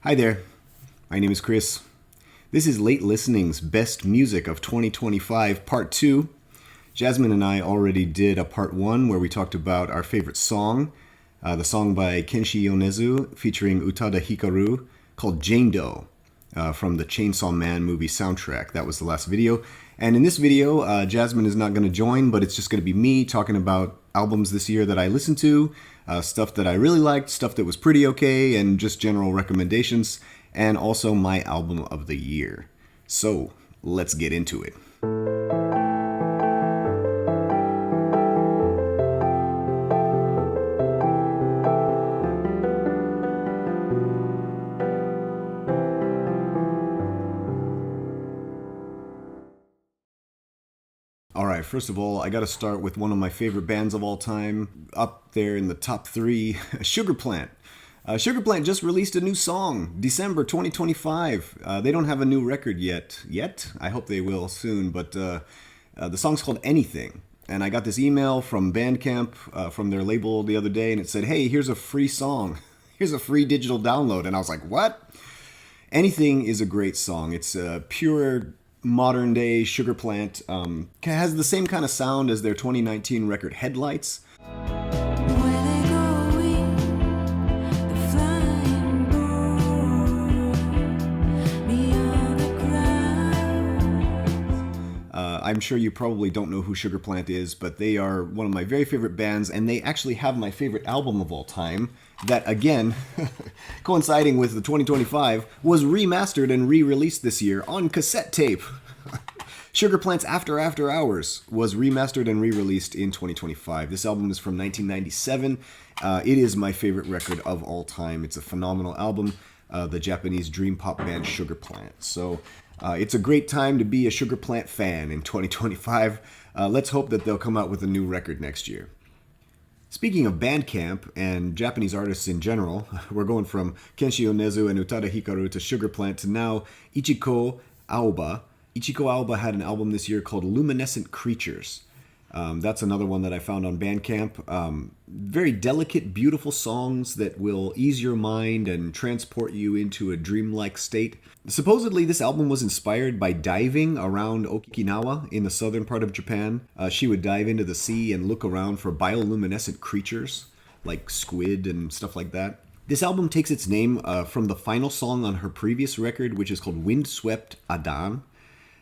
Hi there, my name is Chris. This is Late Listening's Best Music of 2025, Part 2. Jasmine and I already did a Part 1 where we talked about our favorite song, the song by Kenshi Yonezu featuring Utada Hikaru called Jane Doe from the Chainsaw Man movie soundtrack. That was the last video. And in this video, Jasmine is not going to join, but it's just going to be me talking about albums this year that I listened to, stuff that I really liked, stuff that was pretty okay, and just general recommendations, and also my album of the year. So, let's get into it. Alright, first of all, I gotta start with one of my favorite bands of all time, up there in the top 3, Sugar Plant. Sugar Plant just released a new song, December 2025. They don't have a new record yet. I hope they will soon, but the song's called Anything. And I got this email from Bandcamp, from their label the other day, and it said, hey, here's a free song. Here's a free digital download. And I was like, what? Anything is a great song. It's pure modern day Sugar Plant. Has the same kind of sound as their 2019 record Headlights. I'm sure you probably don't know who Sugar Plant is, but they are one of my very favorite bands, and they actually have my favorite album of all time that, again, coinciding with the 2025, was remastered and re-released this year on cassette tape. Sugar Plant's After Hours was remastered and re-released in 2025. This album is from 1997. It is my favorite record of all time. It's a phenomenal album, the Japanese dream pop band Sugar Plant. So it's a great time to be a Sugar Plant fan in 2025. Let's hope that they'll come out with a new record next year. Speaking of Bandcamp and Japanese artists in general, we're going from Kenshi Yonezu and Utada Hikaru to Sugar Plant to now Ichiko Aoba. Ichiko Aoba had an album this year called Luminescent Creatures. That's another one that I found on Bandcamp. Very delicate, beautiful songs that will ease your mind and transport you into a dreamlike state. Supposedly, this album was inspired by diving around Okinawa in the southern part of Japan. She would dive into the sea and look around for bioluminescent creatures, like squid and stuff like that. This album takes its name from the final song on her previous record, which is called Windswept Adan.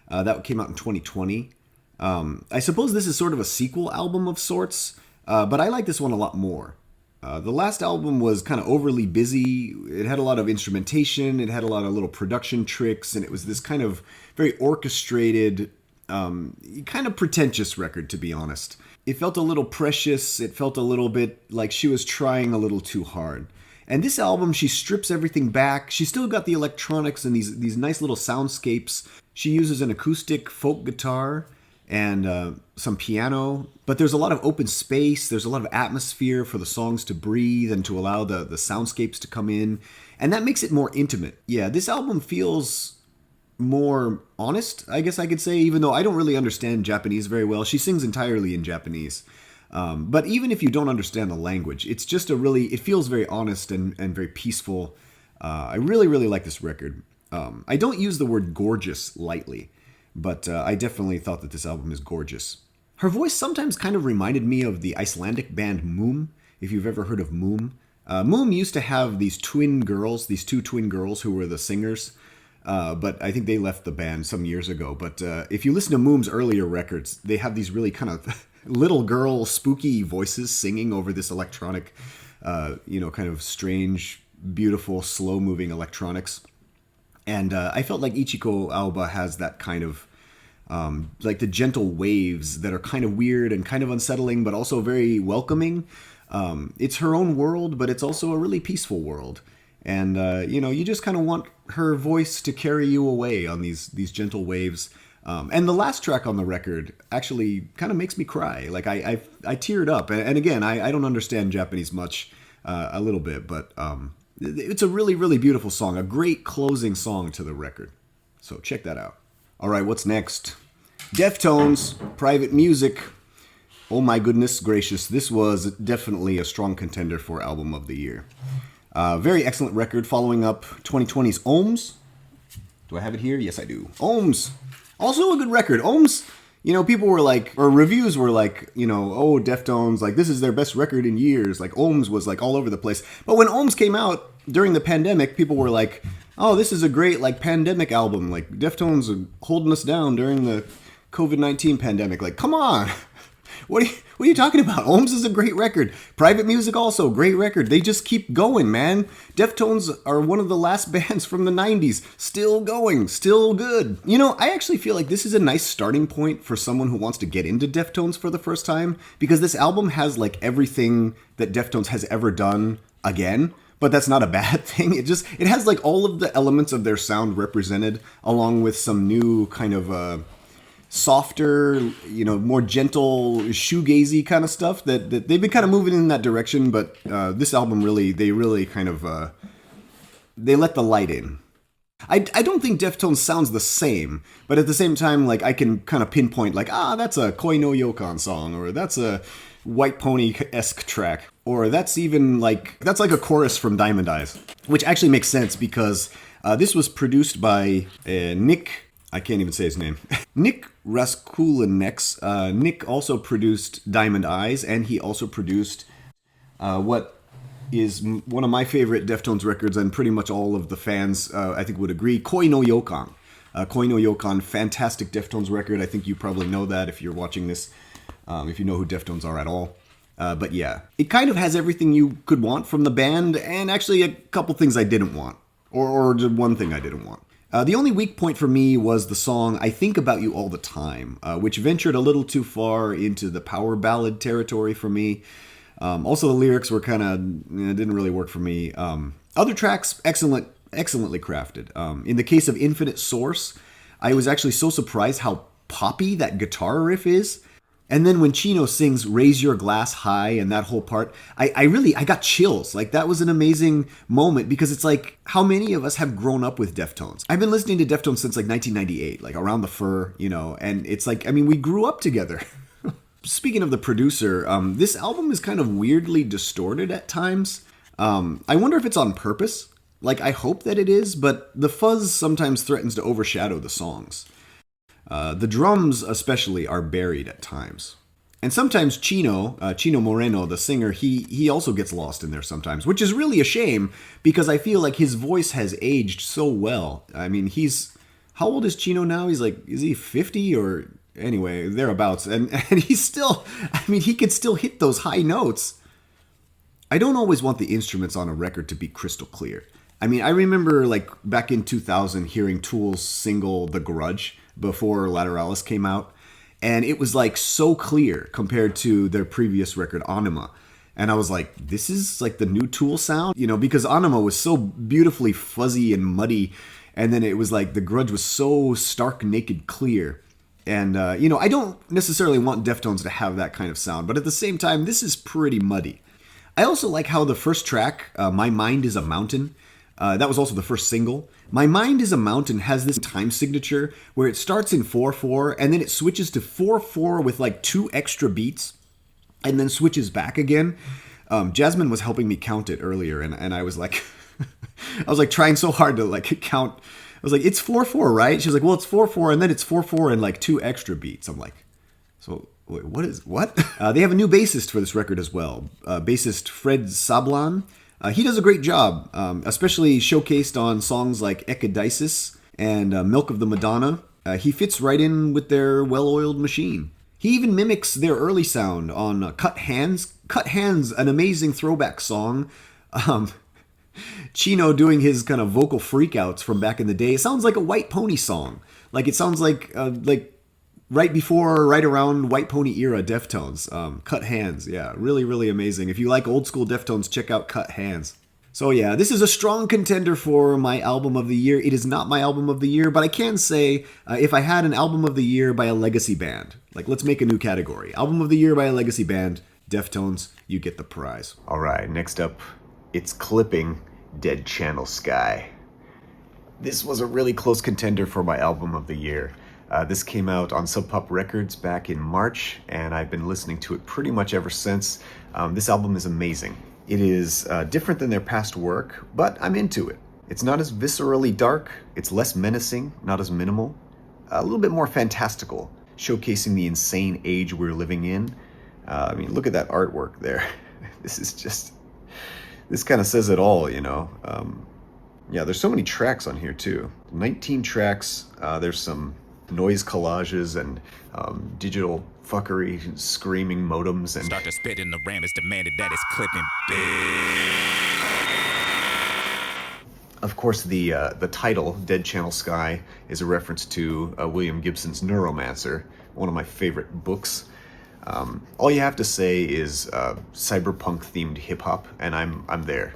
That came out in 2020. I suppose this is sort of a sequel album of sorts, but I like this one a lot more. The last album was kind of overly busy. It had a lot of instrumentation, it had a lot of little production tricks, and it was this kind of very orchestrated, kind of pretentious record, to be honest. It felt a little precious, it felt a little bit like she was trying a little too hard. And this album, she strips everything back. She's still got the electronics and these nice little soundscapes. She uses an acoustic folk guitar and some piano, but there's a lot of open space, there's a lot of atmosphere for the songs to breathe and to allow the soundscapes to come in, and that makes it more intimate. Yeah, this album feels more honest, I guess I could say, even though I don't really understand Japanese very well. She sings entirely in Japanese, but even if you don't understand the language, it's just it feels very honest and very peaceful. I really, really like this record. I don't use the word gorgeous lightly, but I definitely thought that this album is gorgeous. Her voice sometimes kind of reminded me of the Icelandic band Moom, if you've ever heard of Moom. Moom used to have these two twin girls who were the singers, but I think they left the band some years ago. But if you listen to Moom's earlier records, they have these really kind of little girl spooky voices singing over this electronic, kind of strange, beautiful, slow-moving electronics. And I felt like Ichiko Aoba has that kind of, like the gentle waves that are kind of weird and kind of unsettling, but also very welcoming. It's her own world, but it's also a really peaceful world. And, you just kind of want her voice to carry you away on these gentle waves. And the last track on the record actually kind of makes me cry. Like, I teared up. And again, I don't understand Japanese much, a little bit, but it's a really, really beautiful song. A great closing song to the record. So check that out. All right, what's next? Deftones, Private Music. Oh my goodness gracious, this was definitely a strong contender for Album of the Year. Very excellent record following up 2020's Ohms. Do I have it here? Yes, I do. Ohms. Also a good record. Ohms, people were like, or reviews were like, oh, Deftones, like, this is their best record in years. Like, Ohms was like all over the place. But when Ohms came out during the pandemic, people were like, oh, this is a great, like, pandemic album. Like, Deftones are holding us down during the COVID-19 pandemic. Like, come on. What are you talking about? Ohms is a great record. Private Music also, great record. They just keep going, man. Deftones are one of the last bands from the 90s. Still going, still good. I actually feel like this is a nice starting point for someone who wants to get into Deftones for the first time, because this album has like everything that Deftones has ever done again. But that's not a bad thing. It has like all of the elements of their sound represented, along with some new kind of softer, more gentle, shoegazy kind of stuff that they've been kind of moving in that direction. But this album they really kind of they let the light in. I don't think Deftones sounds the same, but at the same time, like, I can kind of pinpoint like, that's a Koi no Yokan song, or that's a White Pony-esque track, or that's like a chorus from Diamond Eyes, which actually makes sense because this was produced by Nick. I can't even say his name. Nick Raskulinecks. Nick also produced Diamond Eyes, and he also produced what is one of my favorite Deftones records, and pretty much all of the fans, I think, would agree, Koi no Yokan. Koi no Yokan, fantastic Deftones record. I think you probably know that if you're watching this, if you know who Deftones are at all. But yeah, it kind of has everything you could want from the band, and actually a couple things I didn't want, or one thing I didn't want. The only weak point for me was the song I Think About You All the Time, which ventured a little too far into the power ballad territory for me. Also, the lyrics were kind of, didn't really work for me. Other tracks, excellently crafted. In the case of Infinite Source, I was actually so surprised how poppy that guitar riff is. And then when Chino sings Raise Your Glass High and that whole part, I got chills. Like, that was an amazing moment, because it's like, how many of us have grown up with Deftones? I've been listening to Deftones since like 1998, like Around the Fur, and it's like, we grew up together. Speaking of the producer, this album is kind of weirdly distorted at times. I wonder if it's on purpose. Like, I hope that it is, but the fuzz sometimes threatens to overshadow the songs. The drums especially are buried at times. And sometimes Chino Moreno, the singer, he also gets lost in there sometimes, which is really a shame, because I feel like his voice has aged so well. How old is Chino now? Is he 50 or anyway, thereabouts. And he's still, he can still hit those high notes. I don't always want the instruments on a record to be crystal clear. I remember like back in 2000 hearing Tool's single The Grudge before Lateralis came out, and it was like so clear compared to their previous record Anima. And I was like, this is like the new Tool sound, because Anima was so beautifully fuzzy and muddy, and then it was like The Grudge was so stark naked clear. And I don't necessarily want Deftones to have that kind of sound, but at the same time, this is pretty muddy. I also like how the first track, My Mind is a Mountain, that was also the first single. My Mind is a Mountain has this time signature where it starts in 4/4 and then it switches to 4/4 with like 2 extra beats and then switches back again. Jasmine was helping me count it earlier, and I was like, I was like trying so hard to like count. I was like, it's 4/4, right? She was like, well, it's 4/4 and then it's 4/4 and like 2 extra beats. I'm like, so wait, what? They have a new bassist for this record as well. Bassist Fred Sablan. He does a great job, especially showcased on songs like Ecadisis and Milk of the Madonna. He fits right in with their well-oiled machine. He even mimics their early sound on Cut Hands. Cut Hands, an amazing throwback song. Chino doing his kind of vocal freakouts from back in the day. It sounds like a White Pony song. Like, it sounds like right around White Pony era Deftones. Cut Hands, yeah, really, really amazing. If you like old school Deftones, check out Cut Hands. So yeah, this is a strong contender for my album of the year. It is not my album of the year, but I can say if I had an album of the year by a legacy band, like, let's make a new category. Album of the year by a legacy band, Deftones, you get the prize. All right, next up, it's Clipping, Dead Channel Sky. This was a really close contender for my album of the year. This came out on Sub Pop Records back in March, and I've been listening to it pretty much ever since. This album is amazing. It is different than their past work, but I'm into it. It's not as viscerally dark, it's less menacing, not as minimal, a little bit more fantastical, showcasing the insane age we're living in. I mean, look at that artwork there. This kind of says it all, you know. Yeah, there's so many tracks on here too. 19 tracks. There's some noise collages and digital fuckery, screaming modems, and start to spit in the ram is demanded that it's clipping big. Of course, the title, Dead Channel Sky, is a reference to William Gibson's Neuromancer, one of my favorite books. All you have to say is cyberpunk-themed hip-hop, and I'm there.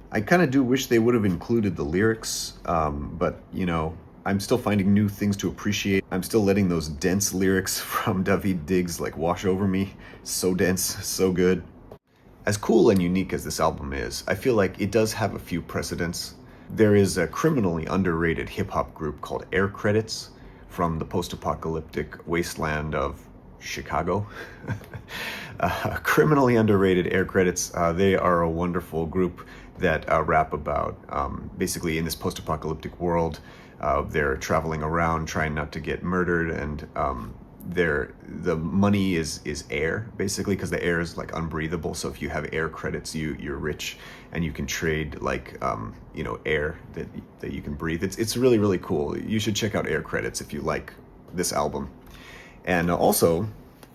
I kind of do wish they would have included the lyrics, but, you know, I'm still finding new things to appreciate. I'm still letting those dense lyrics from David Diggs, like, wash over me. So dense, so good. As cool and unique as this album is, I feel like it does have a few precedents. There is a criminally underrated hip-hop group called Air Credits from the post-apocalyptic wasteland of Chicago. Criminally underrated Air Credits. They are a wonderful group that rap about, basically in this post-apocalyptic world, they're traveling around trying not to get murdered, and the money is air, basically, because the air is like unbreathable. So if you have air credits, you're rich, and you can trade like you know, air that you can breathe. It's really, really cool. You should check out Air Credits if you like this album. And also,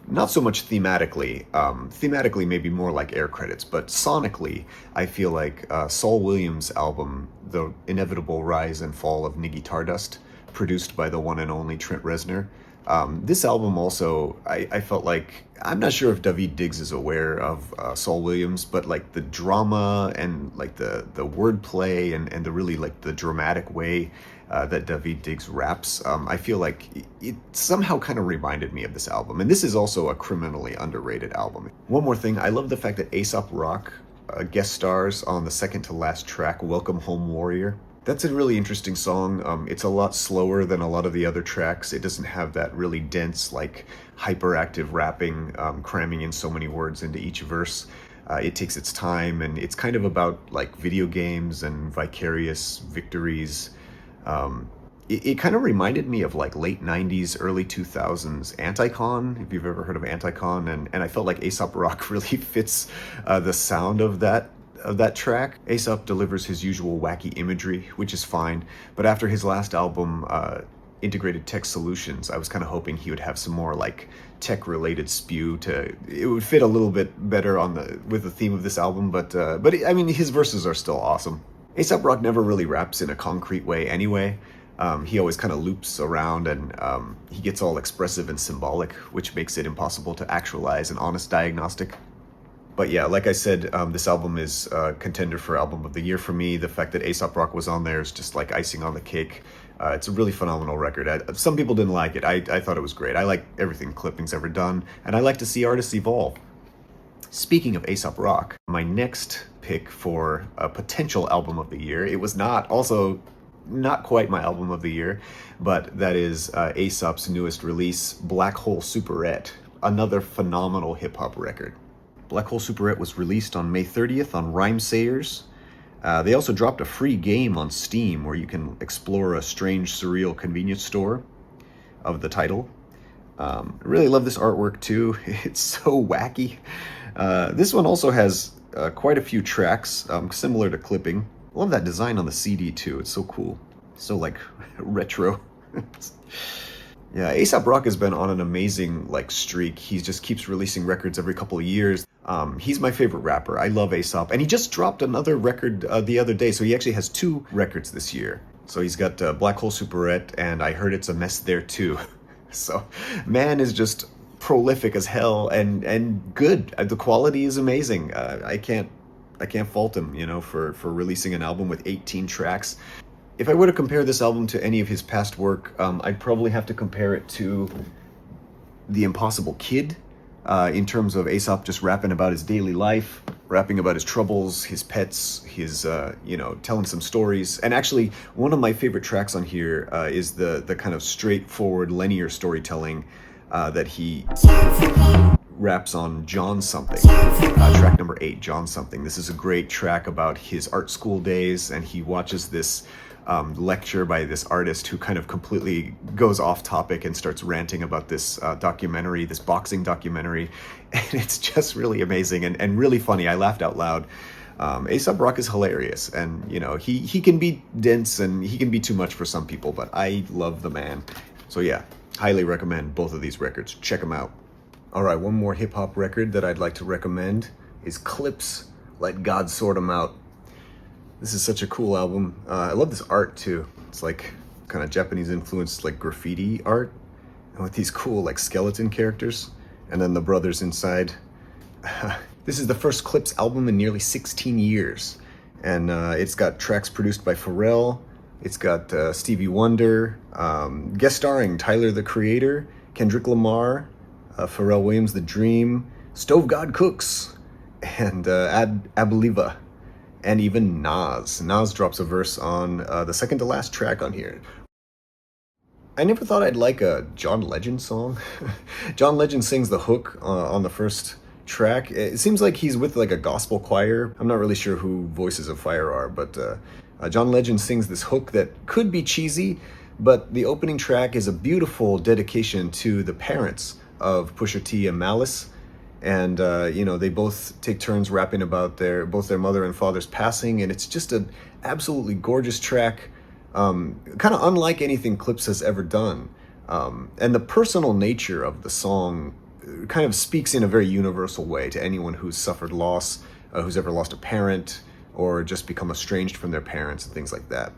not so much thematically. Thematically, maybe more like Air Credits, but sonically, I feel like Saul Williams' album, The Inevitable Rise and Fall of Niggy Tardust, produced by the one and only Trent Reznor. This album also, I felt like, I'm not sure if David Diggs is aware of Saul Williams, but like the drama and like the wordplay and the really like the dramatic way that David Diggs raps, I feel like it somehow kind of reminded me of this album. And this is also a criminally underrated album. One more thing, I love the fact that Aesop Rock guest stars on the second to last track, Welcome Home Warrior. That's a really interesting song. It's a lot slower than a lot of the other tracks. It doesn't have that really dense, like hyperactive rapping, cramming in so many words into each verse. It takes its time, and it's kind of about like video games and vicarious victories. It kind of reminded me of like late 90s, early 2000s Anticon, if you've ever heard of Anticon, and I felt like Aesop Rock really fits the sound of that track. Aesop delivers his usual wacky imagery, which is fine, but after his last album, Integrated Tech Solutions, I was kind of hoping he would have some more like tech-related spew it would fit a little bit better with the theme of this album, but I mean, his verses are still awesome. Aesop Rock never really raps in a concrete way anyway. He always kind of loops around, and he gets all expressive and symbolic, which makes it impossible to actualize an honest diagnostic. But yeah, like I said, this album is a contender for Album of the Year for me. The fact that Aesop Rock was on there is just like icing on the cake. It's a really phenomenal record. Some people didn't like it. I thought it was great. I like everything Clipping's ever done, and I like to see artists evolve. Speaking of Aesop Rock, my next pick for a potential Album of the Year, it was not quite my Album of the Year, but that is Aesop's newest release, Black Hole Superette, another phenomenal hip-hop record. Black Hole Superette was released on May 30th on Rhymesayers. They also dropped a free game on Steam where you can explore a strange, surreal convenience store of the title. I really love this artwork too. It's so wacky. This one also has quite a few tracks, similar to Clipping. I love that design on the CD too. It's so cool. So like retro. Yeah, Aesop Rock has been on an amazing like streak. He just keeps releasing records every couple of years. He's my favorite rapper. I love Aesop, and he just dropped another record the other day. So he actually has 2 records this year. So he's got Black Hole Superette, and I Heard It's a Mess There Too. So man is just prolific as hell and good. The quality is amazing. I can't fault him, you know, for releasing an album with 18 tracks. If I were to compare this album to any of his past work, I'd probably have to compare it to The Impossible Kid, in terms of Aesop just rapping about his daily life, rapping about his troubles, his pets, his, telling some stories. And actually, one of my favorite tracks on here is the kind of straightforward linear storytelling that he raps on John Something, track number 8, John Something. This is a great track about his art school days, and he watches this lecture by this artist who kind of completely goes off topic and starts ranting about this documentary, this boxing documentary, and it's just really amazing and really funny. I laughed out loud. A$AP Rock is hilarious, and you know, he can be dense and he can be too much for some people, but I love the man. So yeah, highly recommend both of these records. Check them out. All right, one more hip-hop record that I'd like to recommend is Clipse, Let God Sort 'Em Out. This is such a cool album. I love this art too. It's like kind of Japanese influenced like graffiti art, and with these cool like skeleton characters, and then the brothers inside. This is the first Clipse album in nearly 16 years, and it's got tracks produced by Pharrell. It's got Stevie Wonder, guest starring Tyler the Creator, Kendrick Lamar, Pharrell Williams the Dream, Stove God Cooks, and Abeliva, and even Nas. Nas drops a verse on the second to last track on here. I never thought I'd like a John Legend song. John Legend sings the hook on the first track. It seems like he's with like a gospel choir. I'm not really sure who Voices of Fire are, but John Legend sings this hook that could be cheesy, but the opening track is a beautiful dedication to the parents of Pusha T and Malice. And you know, they both take turns rapping about both their mother and father's passing, and it's just an absolutely gorgeous track, kind of unlike anything Clipse has ever done. And the personal nature of the song kind of speaks in a very universal way to anyone who's suffered loss, who's ever lost a parent, or just become estranged from their parents and things like that.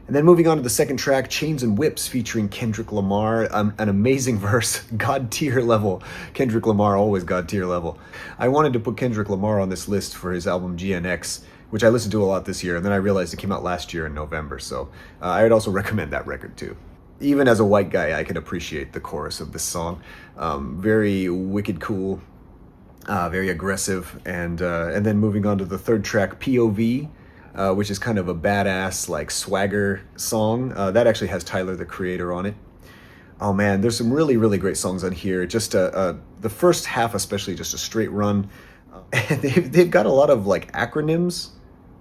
And then moving on to the second track, Chains and Whips, featuring Kendrick Lamar, an amazing verse, God tier level. Kendrick Lamar, always God tier level. I wanted to put Kendrick Lamar on this list for his album GNX, which I listened to a lot this year, and then I realized it came out last year in November, so I would also recommend that record too. Even as a white guy, I can appreciate the chorus of this song. Very wicked cool, very aggressive, and then moving on to the third track, POV, which is kind of a badass like swagger song. That actually has Tyler the Creator on it. Oh man, there's some really, really great songs on here. Just the first half especially, just a straight run. And they've got a lot of like acronyms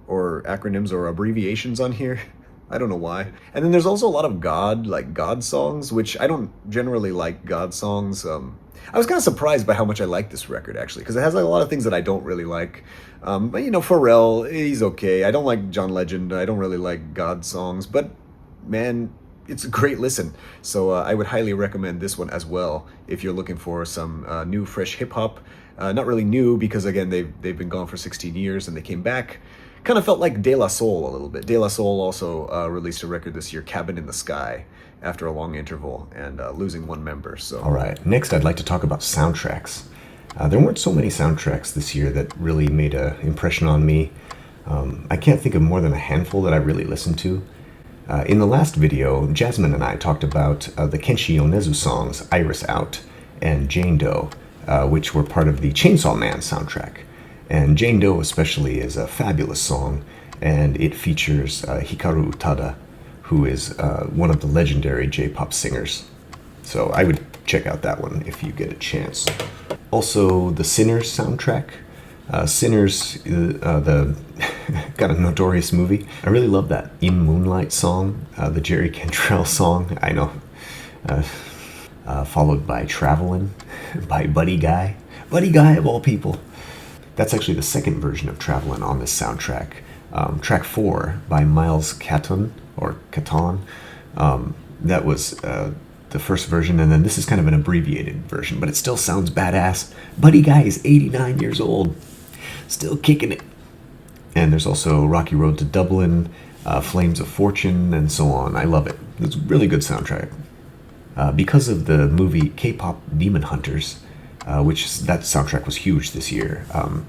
or abbreviations on here. I don't know why. And then there's also a lot of God songs, which I don't generally like God songs. I was kind of surprised by how much I like this record, actually, because it has like a lot of things that I don't really like. But you know, Pharrell, he's okay. I don't like John Legend. I don't really like God songs, but man, it's a great listen. So I would highly recommend this one as well if you're looking for some new, fresh hip hop. Not really new, because again, they've been gone for 16 years and they came back. Kind of felt like De La Soul a little bit. De La Soul also released a record this year, Cabin in the Sky, after a long interval and losing one member. So, all right, next I'd like to talk about soundtracks. There weren't so many soundtracks this year that really made an impression on me. I can't think of more than a handful that I really listened to. In the last video, Jasmine and I talked about the Kenshi Yonezu songs Iris Out and Jane Doe, which were part of the Chainsaw Man soundtrack. And Jane Doe especially is a fabulous song, and it features Hikaru Utada, who is one of the legendary J-pop singers. So I would check out that one if you get a chance. Also, the Sinners soundtrack. Sinners, the got a notorious movie. I really love that In Moonlight song, the Jerry Cantrell song, I know. Followed by Travelin' by Buddy Guy. Buddy Guy of all people. That's actually the second version of Travelin' on this soundtrack. Track 4 by Miles Caton, or Caton. That was the first version, and then this is kind of an abbreviated version, but it still sounds badass. Buddy Guy is 89 years old, still kicking it. And there's also Rocky Road to Dublin, Flames of Fortune, and so on. I love it. It's a really good soundtrack. Because of the movie K-pop Demon Hunters, which that soundtrack was huge this year,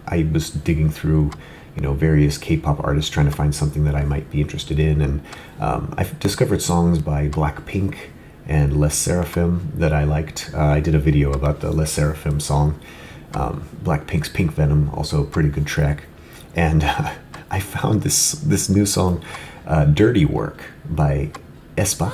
I was digging through various K-pop artists trying to find something that I might be interested in, and I've discovered songs by Blackpink and Les Seraphim that I liked. I did a video about the Les Seraphim song. Blackpink's Pink Venom, also a pretty good track. And I found this new song, Dirty Work by aespa.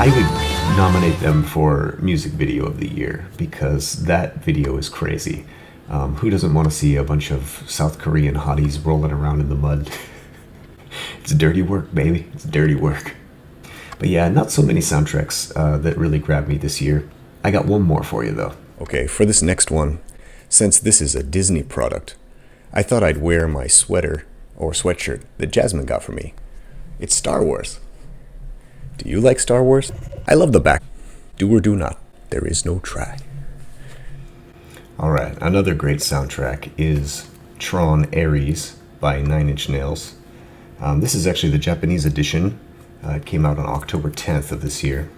I would nominate them for Music Video of the Year, because that video is crazy. Who doesn't want to see a bunch of South Korean hotties rolling around in the mud? It's dirty work, baby. It's dirty work. But yeah, not so many soundtracks that really grabbed me this year. I got one more for you, though. Okay, for this next one, since this is a Disney product, I thought I'd wear my sweater or sweatshirt that Jasmine got for me. It's Star Wars. Do you like Star Wars? I love the back. Do or do not. There is no try. Alright, another great soundtrack is Tron Ares by 9 Inch Nails. This is actually the Japanese edition. It came out on October 10th of this year.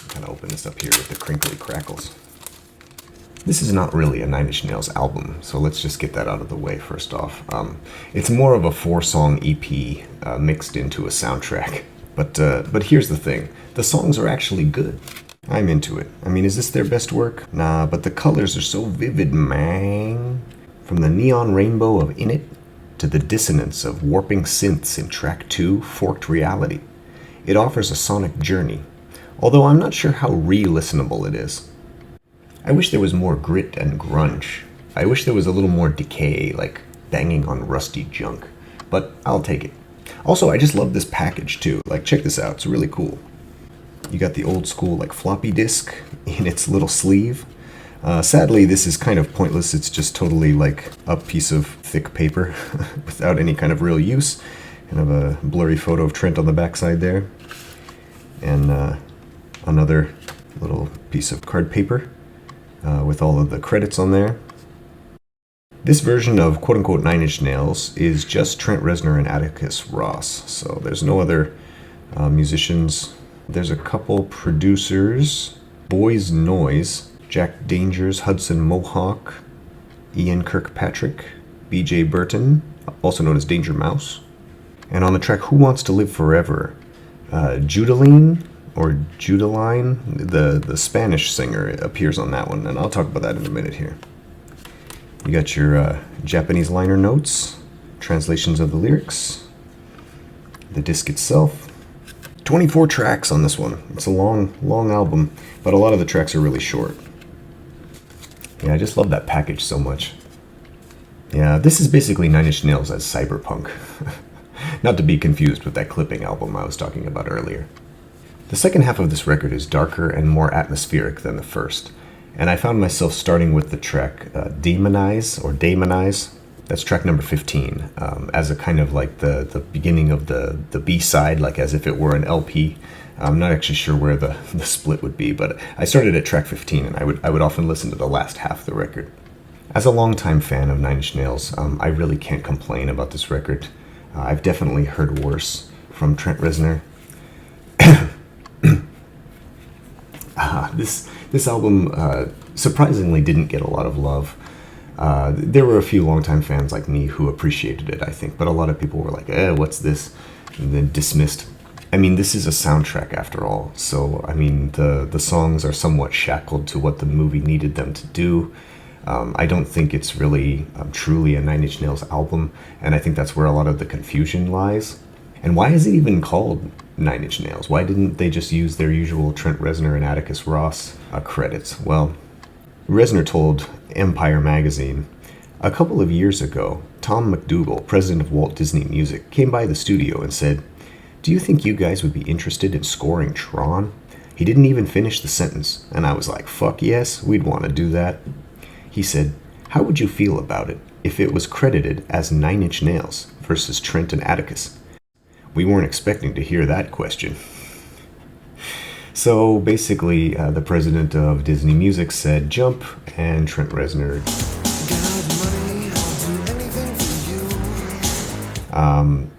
Kind of open this up here with the crinkly crackles. This is not really a 9 Inch Nails album, so let's just get that out of the way first off. It's more of a 4-song EP mixed into a soundtrack. But here's the thing. The songs are actually good. I'm into it. I mean, is this their best work? Nah, but the colors are so vivid, man. From the neon rainbow of In It to the dissonance of warping synths in track 2, Forked Reality. It offers a sonic journey, although I'm not sure how re-listenable it is. I wish there was more grit and grunge. I wish there was a little more decay, like banging on rusty junk. But I'll take it. Also, I just love this package too. Like, check this out. It's really cool. You got the old school like floppy disk in its little sleeve. Sadly, this is kind of pointless. It's just totally like a piece of thick paper without any kind of real use. Kind of a blurry photo of Trent on the backside there. And another little piece of card paper with all of the credits on there. This version of quote-unquote 9 Inch Nails is just Trent Reznor and Atticus Ross. So there's no other musicians. There's a couple producers, Boys Noise, Jack Dangers, Hudson Mohawk, Ian Kirkpatrick, BJ Burton, also known as Danger Mouse. And on the track Who Wants to Live Forever, Judaline, or Judaline, the Spanish singer, appears on that one, and I'll talk about that in a minute here. You got your Japanese liner notes, translations of the lyrics, the disc itself. 24 tracks on this one. It's a long album, but a lot of the tracks are really short. Yeah, I just love that package so much. Yeah, this is basically 9 Inch Nails as cyberpunk. Not to be confused with that clipping album I was talking about earlier. The second half of this record is darker and more atmospheric than the first, and I found myself starting with the track Demonize. That's track number 15, as a kind of like the beginning of the B-side, like as if it were an LP. I'm not actually sure where the split would be, but I started at track 15, and I would often listen to the last half of the record. As a longtime fan of 9 Inch Nails, I really can't complain about this record. I've definitely heard worse from Trent Reznor. This album surprisingly didn't get a lot of love. There were a few longtime fans like me who appreciated it, I think, but a lot of people were like, what's this? And then dismissed. I mean, this is a soundtrack after all, so, I mean, the songs are somewhat shackled to what the movie needed them to do. I don't think it's really truly a 9 Inch Nails album, and I think that's where a lot of the confusion lies. And why is it even called 9 Inch Nails? Why didn't they just use their usual Trent Reznor and Atticus Ross credits? Well, Reznor told Empire magazine, a couple of years ago, Tom McDougall, president of Walt Disney Music, came by the studio and said, "Do you think you guys would be interested in scoring Tron?" He didn't even finish the sentence, and I was like, fuck yes, we'd want to do that. He said, "How would you feel about it if it was credited as 9 Inch Nails versus Trent and Atticus?" We weren't expecting to hear that question. So basically, the president of Disney Music said jump, and Trent Reznor.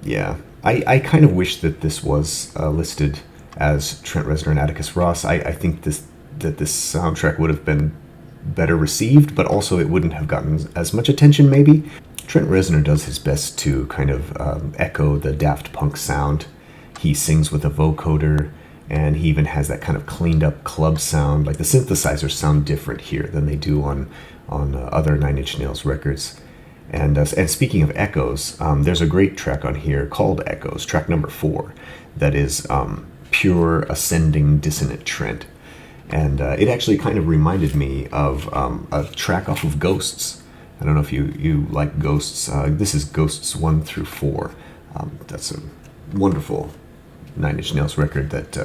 Yeah, I kind of wish that this was listed as Trent Reznor and Atticus Ross. I think this soundtrack would have been better received, but also it wouldn't have gotten as much attention maybe. Trent Reznor does his best to kind of echo the Daft Punk sound. He sings with a vocoder, and he even has that kind of cleaned up club sound. Like the synthesizers sound different here than they do on other 9 Inch Nails records. And speaking of echoes, there's a great track on here called Echoes, track number 4, that is pure ascending dissonant trend. And it actually kind of reminded me of a track off of Ghosts. I don't know if you like Ghosts. This is Ghosts 1 through 4. That's a wonderful Nine Inch Nails record that,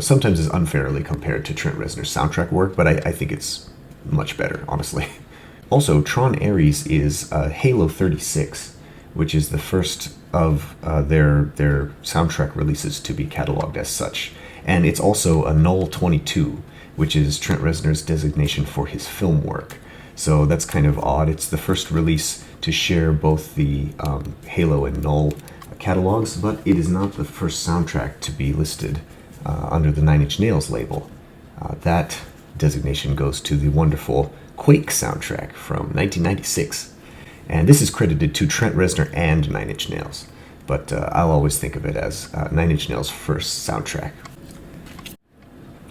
sometimes is unfairly compared to Trent Reznor's soundtrack work, but I think it's much better, honestly. Also, Tron Ares is Halo 36, which is the first of their soundtrack releases to be cataloged as such. And it's also a Null 22, which is Trent Reznor's designation for his film work. So that's kind of odd. It's the first release to share both the Halo and Null catalogs, but it is not the first soundtrack to be listed under the Nine Inch Nails label. That designation goes to the wonderful Quake soundtrack from 1996. And this is credited to Trent Reznor and Nine Inch Nails, but I'll always think of it as Nine Inch Nails' first soundtrack.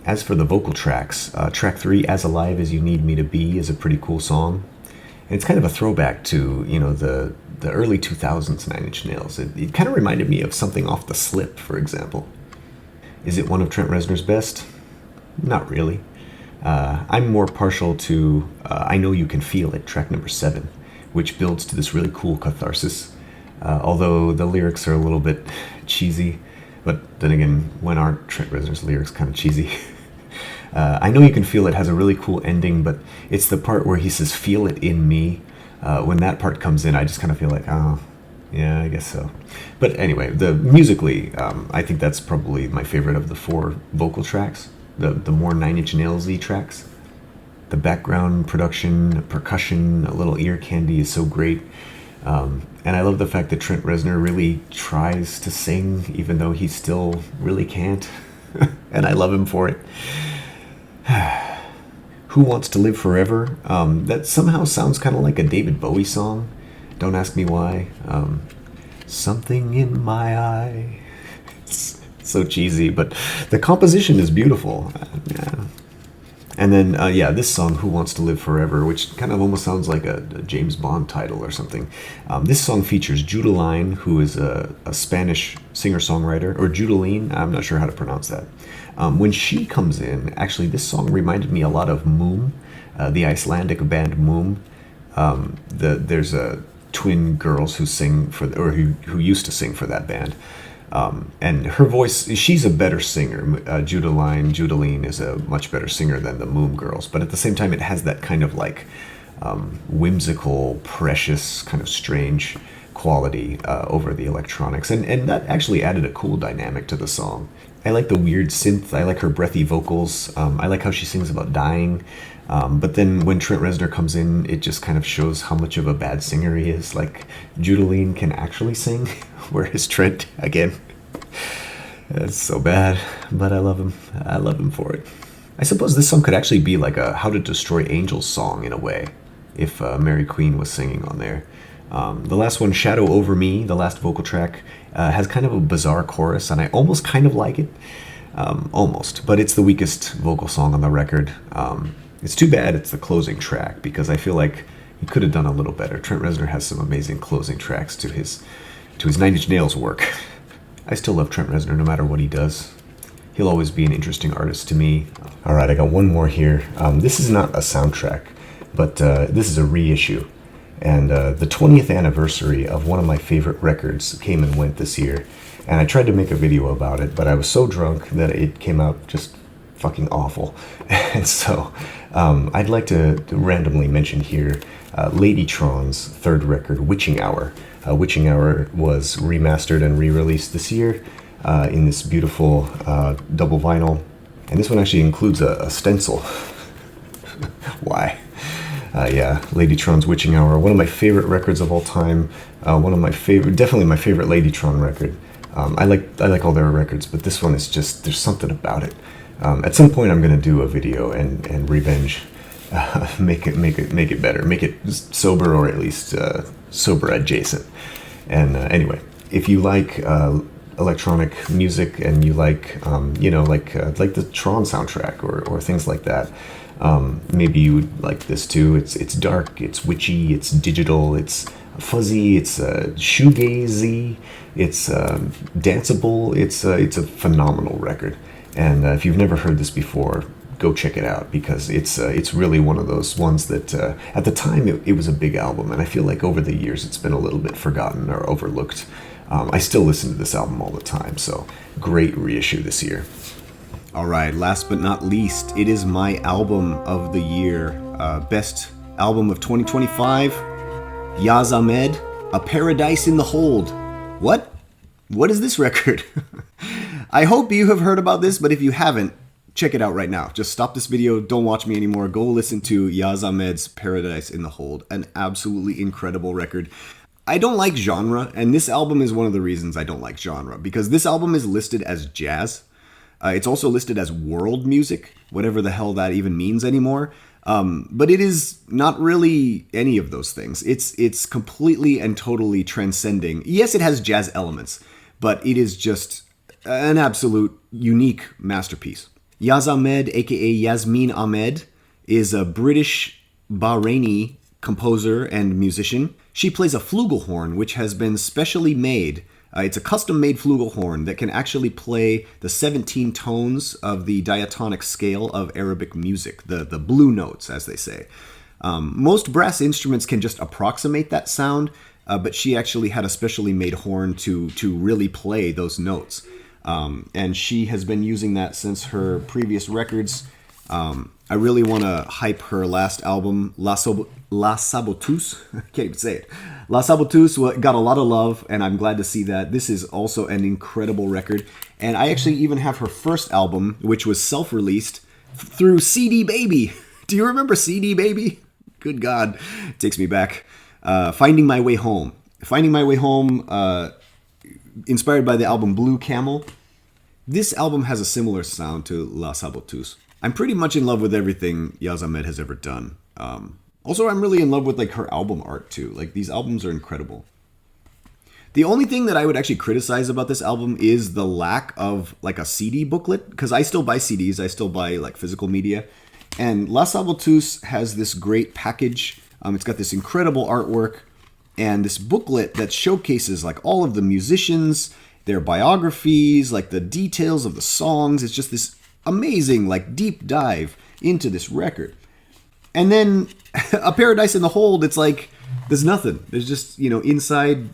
As for the vocal tracks, track 3, As Alive As You Need Me to Be, is a pretty cool song. And it's kind of a throwback to, the early 2000s Nine Inch Nails. It kind of reminded me of something off The Slip, for example. Is it one of Trent Reznor's best? Not really. I'm more partial to I Know You Can Feel It, track number 7, which builds to this really cool catharsis. Although the lyrics are a little bit cheesy, but then again, when aren't Trent Reznor's lyrics kind of cheesy? I Know You Can Feel It has a really cool ending, but it's the part where he says, "Feel it in me." When that part comes in, I just kind of feel like, oh, yeah, I guess so. But anyway, musically, I think that's probably my favorite of the 4 vocal tracks, the more Nine Inch Nails-y tracks. The background production, percussion, a little ear candy is so great. And I love the fact that Trent Reznor really tries to sing, even though he still really can't. And I love him for it. Who Wants to Live Forever? That somehow sounds kind of like a David Bowie song. Don't ask me why. Something in my eye. It's so cheesy, but the composition is beautiful. Yeah. And then, this song, Who Wants to Live Forever, which kind of almost sounds like a James Bond title or something. This song features Judeline, who is a Spanish singer-songwriter, or Judeline, I'm not sure how to pronounce that. When she comes in, actually, this song reminded me a lot of Moom, the Icelandic band Moom. There's twin girls who sing who used to sing for that band. And her voice, she's a better singer. Judeline is a much better singer than the Moom Girls. But at the same time, it has that kind of like whimsical, precious, kind of strange quality over the electronics. And that actually added a cool dynamic to the song. I like the weird synth. I like her breathy vocals. I like how she sings about dying. But then when Trent Reznor comes in, it just kind of shows how much of a bad singer he is. Like, Judeline can actually sing, whereas Trent, again, it's so bad. But I love him. I love him for it. I suppose this song could actually be like a How to Destroy Angels song in a way, if Mary Queen was singing on there. The last one, Shadow Over Me, the last vocal track, has kind of a bizarre chorus, and I almost kind of like it. Almost. But it's the weakest vocal song on the record. It's too bad it's the closing track, because I feel like he could have done a little better. Trent Reznor has some amazing closing tracks to his Nine Inch Nails work. I still love Trent Reznor no matter what he does. He'll always be an interesting artist to me. All right, I got one more here. This is not a soundtrack, but this is a reissue. And the 20th anniversary of one of my favorite records came and went this year. And I tried to make a video about it, but I was so drunk that it came out just fucking awful. And so I'd like to randomly mention here Ladytron's third record, Witching Hour. Witching Hour was remastered and re-released this year in this beautiful double vinyl. And this one actually includes a stencil. Why? Ladytron's Witching Hour, one of my favorite records of all time. Definitely my favorite Ladytron record. I like all their records, but this one is just, there's something about it. At some point I'm going to do a video and revenge, make it better, make it sober, or at least sober adjacent. And anyway, if you like electronic music and you like like the Tron soundtrack or things like that, maybe you would like this too. It's dark, it's witchy, it's digital, it's fuzzy, it's shoegazy, it's danceable. It's a phenomenal record. And if you've never heard this before, go check it out, because it's really one of those ones that at the time it was a big album, and I feel like over the years it's been a little bit forgotten or overlooked. I still listen to this album all the time, so great reissue this year. All right, last but not least, it is my album of the year, best album of 2025, Yaz Ahmed, A Paradise in the Hold. What? What is this record? I hope you have heard about this, but if you haven't, check it out right now. Just stop this video, don't watch me anymore, go listen to Yaz Ahmed's Paradise in the Hold, an absolutely incredible record. I don't like genre, and this album is one of the reasons I don't like genre, because this album is listed as jazz. It's also listed as world music, whatever the hell that even means anymore. But it is not really any of those things. It's completely and totally transcending. Yes, it has jazz elements, but it is just an absolute unique masterpiece. Yaz Ahmed, aka Yasmin Ahmed, is a British Bahraini composer and musician. She plays a flugelhorn, which has been specially made. It's a custom-made flugelhorn that can actually play the 17 tones of the diatonic scale of Arabic music, the blue notes, as they say. Most brass instruments can just approximate that sound, but she actually had a specially made horn to really play those notes. And she has been using that since her previous records. I really want to hype her last album, La Saboteuse. I can't even say it. La Saboteuse got a lot of love, and I'm glad to see that. This is also an incredible record. And I actually even have her first album, which was self-released through CD Baby. Do you remember CD Baby? Good God, it takes me back. Finding My Way Home. Finding My Way Home, inspired by the album Blue Camel. This album has a similar sound to La Saboteuse. I'm pretty much in love with everything Yaz Ahmed has ever done. Also, I'm really in love with like her album art too. Like, these albums are incredible. The only thing that I would actually criticize about this album is the lack of like a CD booklet, because I still buy CDs, I still buy like physical media. And La Saboteuse has this great package. It's got this incredible artwork and this booklet that showcases like all of the musicians, their biographies, like the details of the songs. It's just this amazing like deep dive into this record. And then A Paradise in the Hold, it's like there's nothing. There's just, inside,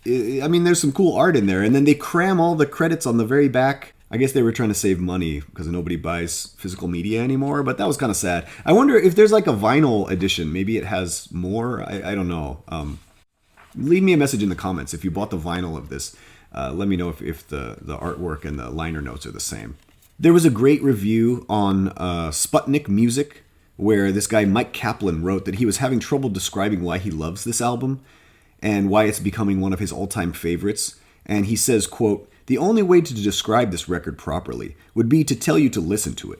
I mean, there's some cool art in there, and then they cram all the credits on the very back. I guess they were trying to save money because nobody buys physical media anymore, but that was kind of sad. I wonder if there's like a vinyl edition. Maybe it has more. I don't know. Leave me a message in the comments if you bought the vinyl of this. Let me know if the artwork and the liner notes are the same. There was a great review on Sputnik Music, where this guy Mike Kaplan wrote that he was having trouble describing why he loves this album and why it's becoming one of his all-time favorites. And he says, quote, "The only way to describe this record properly would be to tell you to listen to it.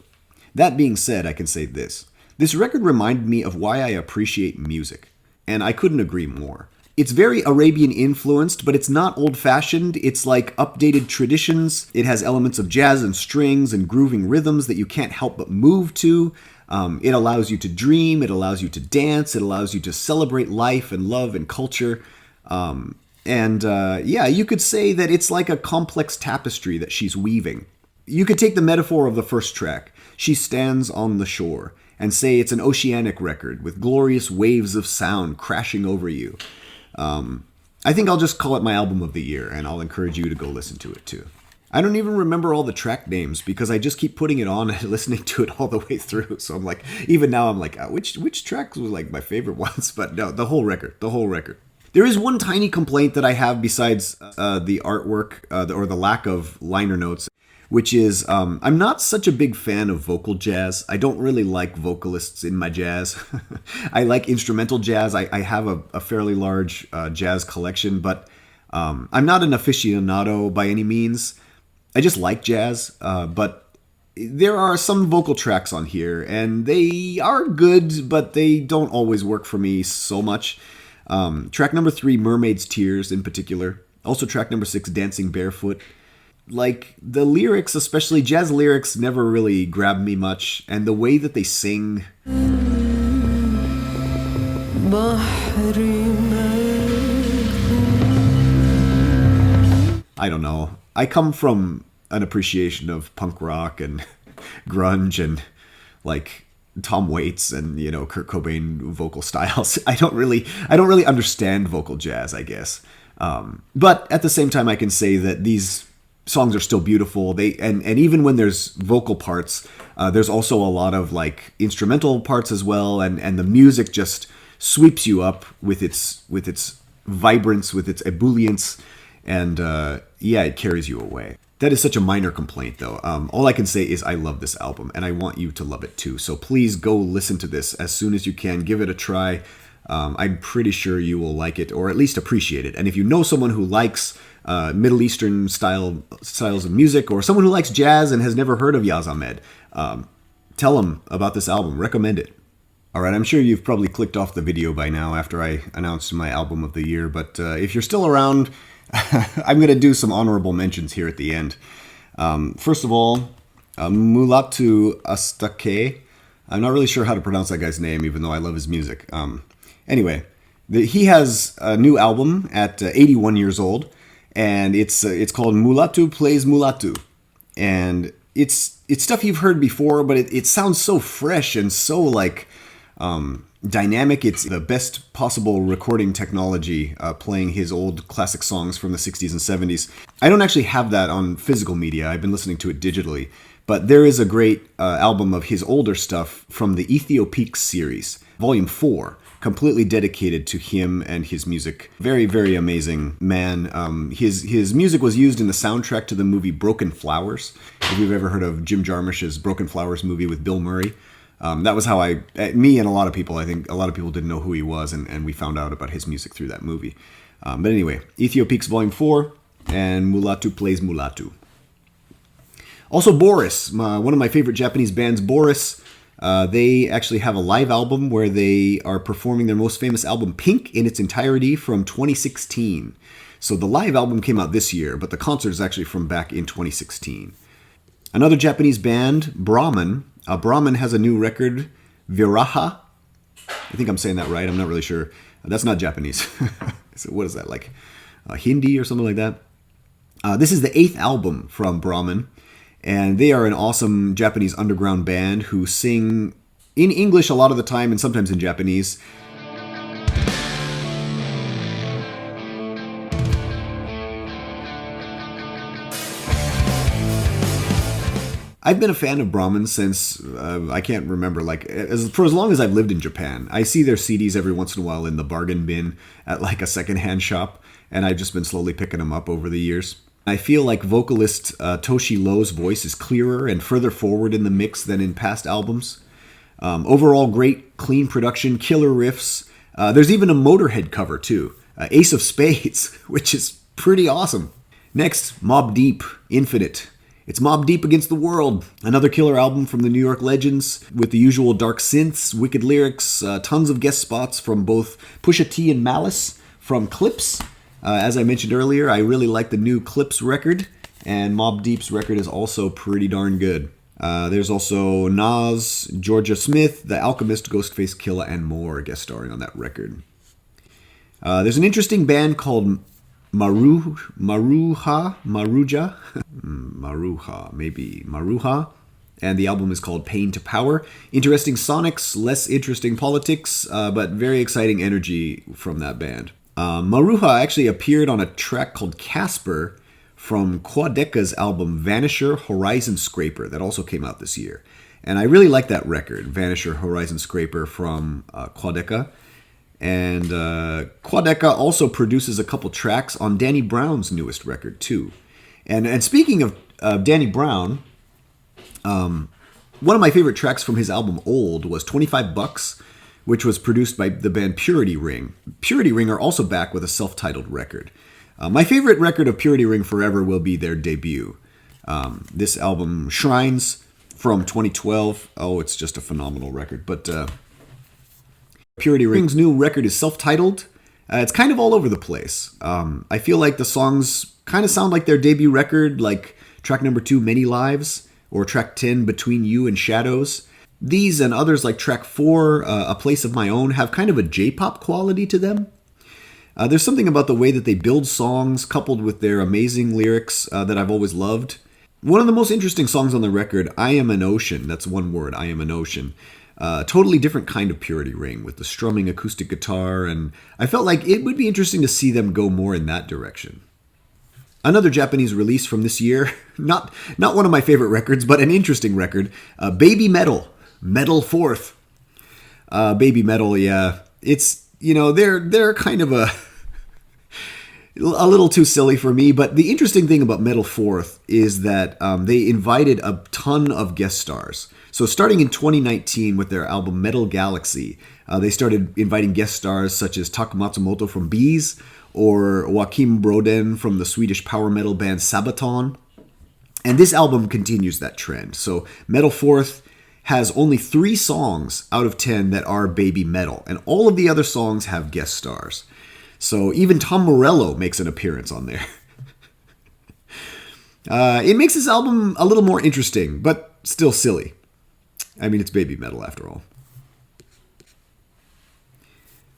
That being said, I can say this. This record reminded me of why I appreciate music, and I couldn't agree more. It's very Arabian-influenced, but it's not old-fashioned. It's like updated traditions. It has elements of jazz and strings and grooving rhythms that you can't help but move to. It allows you to dream. It allows you to dance. It allows you to celebrate life and love and culture. You could say that it's like a complex tapestry that she's weaving. You could take the metaphor of the first track, She Stands on the Shore, and say it's an oceanic record with glorious waves of sound crashing over you. I think I'll just call it my album of the year, and I'll encourage you to go listen to it too. I don't even remember all the track names because I just keep putting it on and listening to it all the way through. So I'm like, even now I'm like, which tracks were like my favorite ones? But no, the whole record. There is one tiny complaint that I have besides the artwork or the lack of liner notes, which is I'm not such a big fan of vocal jazz. I don't really like vocalists in my jazz. I like instrumental jazz. I have a fairly large jazz collection, but I'm not an aficionado by any means. I just like jazz, but there are some vocal tracks on here, and they are good, but they don't always work for me so much. Track number 3, Mermaid's Tears in particular. Also track number 6, Dancing Barefoot. Like, the lyrics, especially jazz lyrics, never really grabbed me much, and the way that they sing... I don't know. I come from an appreciation of punk rock and grunge and like Tom Waits and Kurt Cobain vocal styles. I don't really understand vocal jazz, I guess. But at the same time, I can say that these songs are still beautiful. And even when there's vocal parts, there's also a lot of like instrumental parts as well, and the music just sweeps you up with its vibrance, with its ebullience, and it carries you away. That is such a minor complaint, though. All I can say is I love this album, and I want you to love it too. So please go listen to this as soon as you can. Give it a try. I'm pretty sure you will like it, or at least appreciate it. And if you know someone who likes Middle Eastern styles of music, or someone who likes jazz and has never heard of Yaz Ahmed, tell them about this album. Recommend it. All right, I'm sure you've probably clicked off the video by now after I announced my album of the year, but if you're still around, I'm going to do some honorable mentions here at the end. First of all, Mulatu Astake. I'm not really sure how to pronounce that guy's name, even though I love his music. Anyway, he has a new album at 81 years old, and it's called Mulatu Plays Mulatu. And it's stuff you've heard before, but it sounds so fresh and so like dynamic. It's the best possible recording technology, playing his old classic songs from the 60s and 70s. I don't actually have that on physical media. I've been listening to it digitally. But there is a great album of his older stuff from the Ethiopique series, Volume 4, completely dedicated to him and his music. Very, very amazing man. His music was used in the soundtrack to the movie Broken Flowers. If you've ever heard of Jim Jarmusch's Broken Flowers movie with Bill Murray. That was how me and a lot of people, I think a lot of people didn't know who he was, and we found out about his music through that movie. But anyway, Ethiopique's Volume 4, and Mulatu Plays Mulatu. Also Boris, one of my favorite Japanese bands, Boris. They actually have a live album where they are performing their most famous album, Pink, in its entirety from 2016. So the live album came out this year, but the concert is actually from back in 2016. Another Japanese band, Brahman. Brahman has a new record, Viraha. I think I'm saying that right. I'm not really sure. That's not Japanese. So what is that, like Hindi or something like that? This is the 8th album from Brahman. And they are an awesome Japanese underground band who sing in English a lot of the time and sometimes in Japanese. I've been a fan of Brahman since, I can't remember, for as long as I've lived in Japan. I see their CDs every once in a while in the bargain bin at like a secondhand shop, and I've just been slowly picking them up over the years. I feel like vocalist Toshi Lowe's voice is clearer and further forward in the mix than in past albums. Overall, great, clean production, killer riffs. There's even a Motorhead cover, too. Ace of Spades, which is pretty awesome. Next, Mobb Deep, Infinite. It's Mobb Deep Against the World, another killer album from the New York Legends, with the usual dark synths, wicked lyrics, tons of guest spots from both Pusha T and Malice, from Clips. As I mentioned earlier, I really like the new Clips record, and Mobb Deep's record is also pretty darn good. There's also Nas, Georgia Smith, The Alchemist, Ghostface Killah, and more guest starring on that record. There's an interesting band called Maruja, and the album is called Pain to Power. Interesting sonics, less interesting politics, but very exciting energy from that band. Maruja actually appeared on a track called Casper from Quadeca's album Vanisher Horizon Scraper that also came out this year. And I really like that record, Vanisher Horizon Scraper from Quadeca. And Quadeca also produces a couple tracks on Danny Brown's newest record too. And speaking of Danny Brown, one of my favorite tracks from his album Old was 25 Bucks, which was produced by the band Purity Ring. Purity Ring are also back with a self-titled record. My favorite record of Purity Ring forever will be their debut. This album, Shrines, from 2012. Oh, it's just a phenomenal record. But Purity Ring's new record is self-titled. It's kind of all over the place. I feel like the songs kind of sound like their debut record, like track number 2, Many Lives, or track 10, Between You and Shadows. These and others like track 4, A Place of My Own, have kind of a J-pop quality to them. There's something about the way that they build songs coupled with their amazing lyrics that I've always loved. One of the most interesting songs on the record, I Am an Ocean, that's one word, I Am an Ocean. Totally different kind of Purity Ring with the strumming acoustic guitar, and I felt like it would be interesting to see them go more in that direction. Another Japanese release from this year, not one of my favorite records, but an interesting record, Baby Metal, Metal Fourth. Baby Metal, yeah, it's, they're kind of a little too silly for me, but the interesting thing about Metal Fourth is that they invited a ton of guest stars. So starting in 2019 with their album Metal Galaxy, they started inviting guest stars such as Taka Matsumoto from Bees, or Joachim Broden from the Swedish power metal band Sabaton. And this album continues that trend. So Metal Fourth has only 3 songs out of 10 that are baby metal, and all of the other songs have guest stars. So even Tom Morello makes an appearance on there. It makes this album a little more interesting, but still silly. I mean, it's baby metal after all.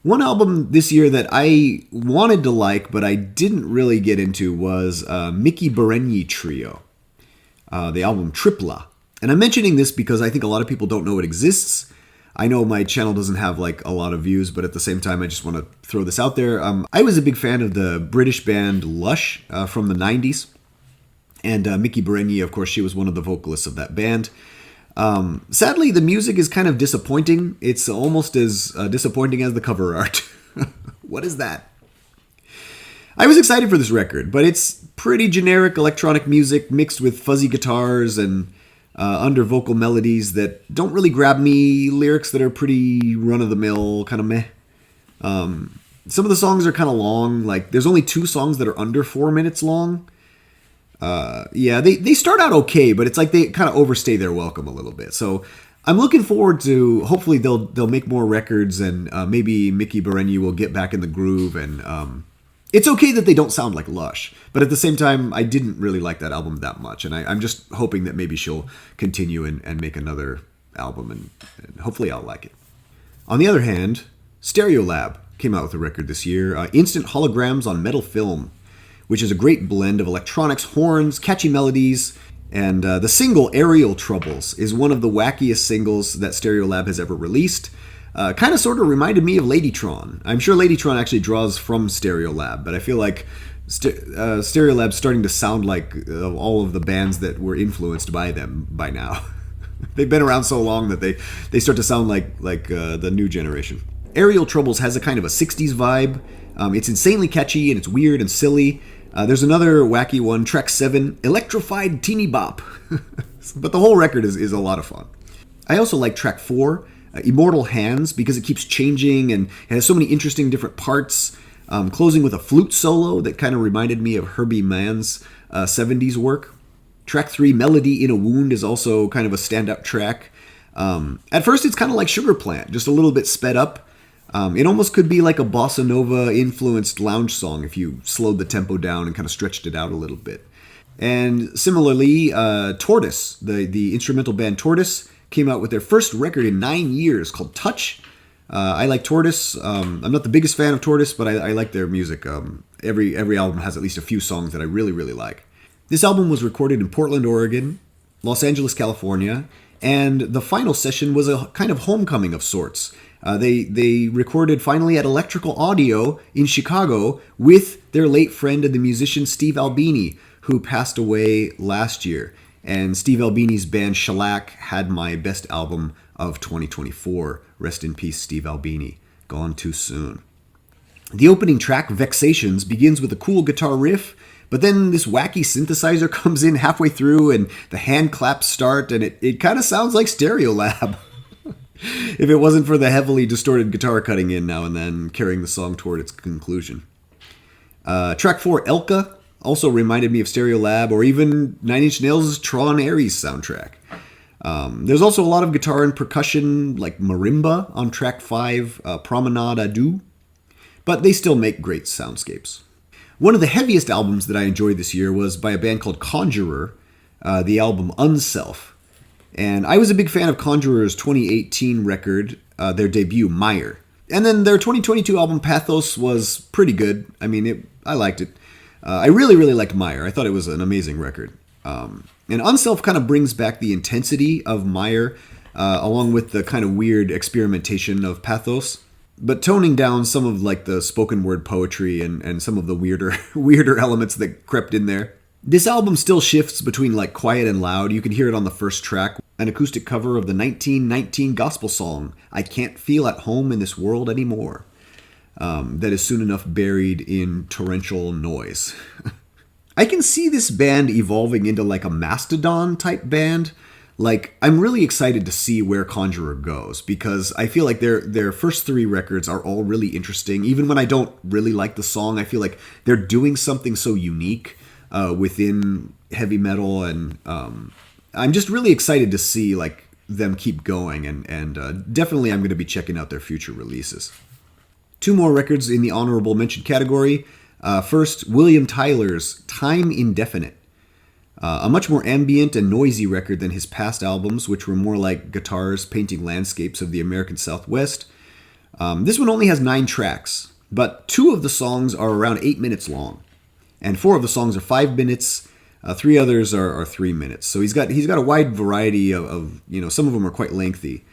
One album this year that I wanted to like, but I didn't really get into was Miki Berenyi Trio, the album Tripla. And I'm mentioning this because I think a lot of people don't know it exists. I know my channel doesn't have like a lot of views, but at the same time, I just want to throw this out there. I was a big fan of the British band Lush from the 90s. And Miki Berenyi, of course, she was one of the vocalists of that band. Sadly, the music is kind of disappointing. It's almost as disappointing as the cover art. What is that? I was excited for this record, but it's pretty generic electronic music mixed with fuzzy guitars and under vocal melodies that don't really grab me, lyrics that are pretty run-of-the-mill, kind of meh. Some of the songs are kind of long. Like, there's only 2 songs that are under 4 minutes long. Yeah, they start out okay, but it's like they kind of overstay their welcome a little bit. So I'm looking forward to, hopefully they'll make more records, and maybe Miki Berenyi will get back in the groove. And it's okay that they don't sound like Lush, but at the same time, I didn't really like that album that much, and I'm just hoping that maybe she'll continue and make another album, and hopefully I'll like it. On the other hand, Stereolab came out with a record this year, Instant Holograms on Metal Film, which is a great blend of electronics, horns, catchy melodies, and the single Aerial Troubles is one of the wackiest singles that Stereolab has ever released. Kind of sort of reminded me of Ladytron. I'm sure Ladytron actually draws from Stereolab, but I feel like Stereolab's starting to sound like all of the bands that were influenced by them by now. They've been around so long that they start to sound like the new generation. Aerial Troubles has a kind of a 60s vibe. It's insanely catchy, and it's weird and silly. There's another wacky one, track 7, Electrified Teeny Bop. But the whole record is a lot of fun. I also like track 4, Immortal Hands, because it keeps changing and it has so many interesting different parts. Closing with a flute solo that kind of reminded me of Herbie Mann's 70s work. Track 3, Melody in a Wound, is also kind of a standout track. At first, it's kind of like Sugar Plant, just a little bit sped up. It almost could be like a bossa nova influenced lounge song if you slowed the tempo down and kind of stretched it out a little bit. And similarly, Tortoise, the instrumental band Tortoise, came out with their first record in 9 years called Touch. I like Tortoise. I'm not the biggest fan of Tortoise, but I like their music. Every album has at least a few songs that I really, really like. This album was recorded in Portland, Oregon, Los Angeles, California, and the final session was a kind of homecoming of sorts. They recorded finally at Electrical Audio in Chicago with their late friend and the musician Steve Albini, who passed away last year. And Steve Albini's band Shellac had my best album of 2024. Rest in peace, Steve Albini. Gone too soon. The opening track, Vexations, begins with a cool guitar riff, but then this wacky synthesizer comes in halfway through and the hand claps start, and it kind of sounds like Stereolab. If it wasn't for the heavily distorted guitar cutting in now and then, carrying the song toward its conclusion. Track 4, Elka, also reminded me of Stereolab or even Nine Inch Nails' Tron Ares soundtrack. There's also a lot of guitar and percussion, like marimba, on track 5, Promenade à Deux, but they still make great soundscapes. One of the heaviest albums that I enjoyed this year was by a band called Conjurer, the album Unself. And I was a big fan of Conjurer's 2018 record, their debut, Meyer. And then their 2022 album, Pathos, was pretty good. I mean, I liked it. I really, really liked Meyer. I thought it was an amazing record. And Unself kind of brings back the intensity of Meyer, along with the kind of weird experimentation of Pathos, but toning down some of like the spoken word poetry and some of the weirder elements that crept in there. This album still shifts between like quiet and loud. You can hear it on the first track, an acoustic cover of the 1919 gospel song, I Can't Feel at Home in This World Anymore, that is soon enough buried in torrential noise. I can see this band evolving into like a Mastodon type band. Like, I'm really excited to see where Conjurer goes, because I feel like their first 3 records are all really interesting. Even when I don't really like the song, I feel like they're doing something so unique within heavy metal, and I'm just really excited to see like them keep going, and definitely I'm going to be checking out their future releases. 2 more records in the honorable mention category. First, William Tyler's Time Indefinite. A much more ambient and noisy record than his past albums, which were more like guitars painting landscapes of the American Southwest. This one only has 9 tracks, but 2 of the songs are around 8 minutes long, and 4 of the songs are 5 minutes. 3 others are 3 minutes. So he's got a wide variety of some of them are quite lengthy,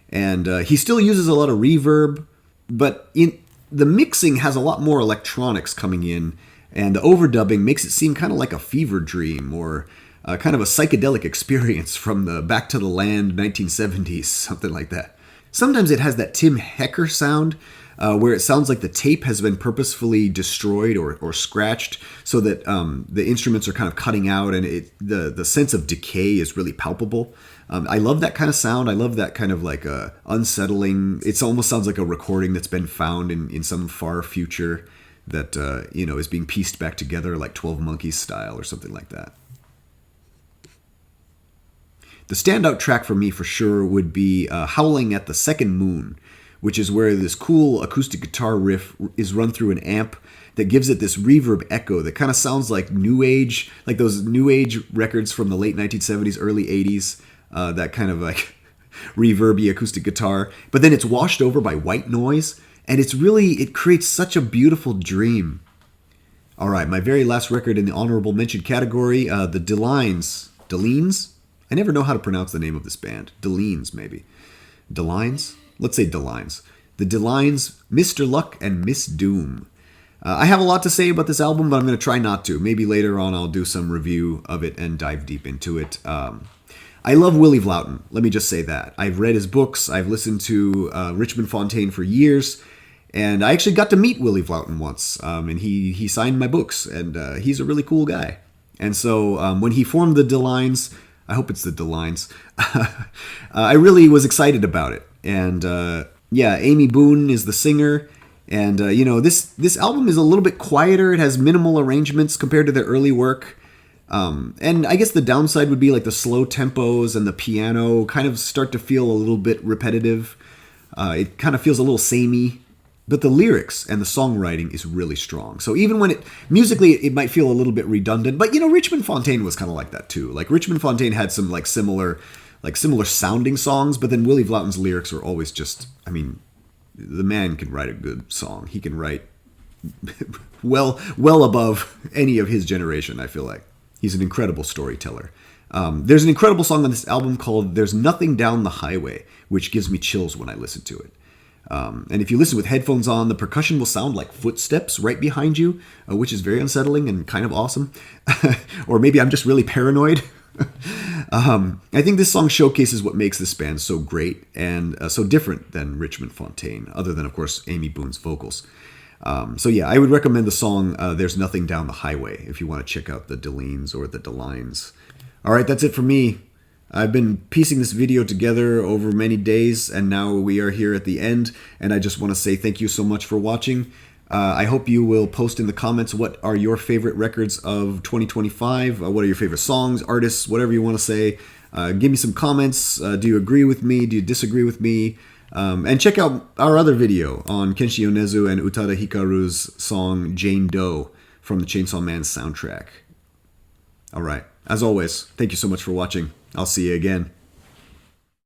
and he still uses a lot of reverb, but the mixing has a lot more electronics coming in. And the overdubbing makes it seem kind of like a fever dream, or kind of a psychedelic experience from the Back to the Land 1970s, something like that. Sometimes it has that Tim Hecker sound, where it sounds like the tape has been purposefully destroyed or scratched, so that the instruments are kind of cutting out, and the sense of decay is really palpable. I love that kind of sound. I love that kind of like unsettling. It almost sounds like a recording that's been found in some far future, that is being pieced back together like 12 Monkeys style or something like that. The standout track for me for sure would be Howling at the Second Moon, which is where this cool acoustic guitar riff is run through an amp that gives it this reverb echo that kind of sounds like new age, like those new age records from the late 1970s, early 80s, that kind of like reverby acoustic guitar. But then it's washed over by white noise, and it creates such a beautiful dream. All right, my very last record in the honorable mention category, the Delines. Delines? I never know how to pronounce the name of this band. Delines, maybe. Delines? Let's say Delines. The Delines, Mr. Luck and Miss Doom. I have a lot to say about this album, but I'm going to try not to. Maybe later on I'll do some review of it and dive deep into it. I love Willie Vlouten. Let me just say that. I've read his books. I've listened to Richmond Fontaine for years. And I actually got to meet Willie Vlouten once, and he signed my books, and he's a really cool guy. And so when he formed the Delines, I hope it's the Delines, I really was excited about it. And Amy Boone is the singer, and this album is a little bit quieter. It has minimal arrangements compared to their early work. And I guess the downside would be like the slow tempos and the piano kind of start to feel a little bit repetitive. It kind of feels a little samey. But the lyrics and the songwriting is really strong. So even when musically it might feel a little bit redundant, but Richmond Fontaine was kind of like that too. Like Richmond Fontaine had some similar sounding songs, but then Willie Vlouten's lyrics were always just, the man can write a good song. He can write well above any of his generation, I feel like. He's an incredible storyteller. There's an incredible song on this album called There's Nothing Down the Highway, which gives me chills when I listen to it. And if you listen with headphones on, the percussion will sound like footsteps right behind you, which is very unsettling and kind of awesome. Or maybe I'm just really paranoid. I think this song showcases what makes this band so great and so different than Richmond Fontaine, other than, of course, Amy Boone's vocals. I would recommend the song There's Nothing Down the Highway if you want to check out the Delines or the Delines. All right, that's it for me. I've been piecing this video together over many days, and now we are here at the end, and I just want to say thank you so much for watching. I hope you will post in the comments what are your favorite records of 2025, what are your favorite songs, artists, whatever you want to say. Give me some comments. Do you agree with me? Do you disagree with me? And check out our other video on Kenshi Yonezu and Utada Hikaru's song Jane Doe from the Chainsaw Man soundtrack. All right. As always, thank you so much for watching. I'll see you again.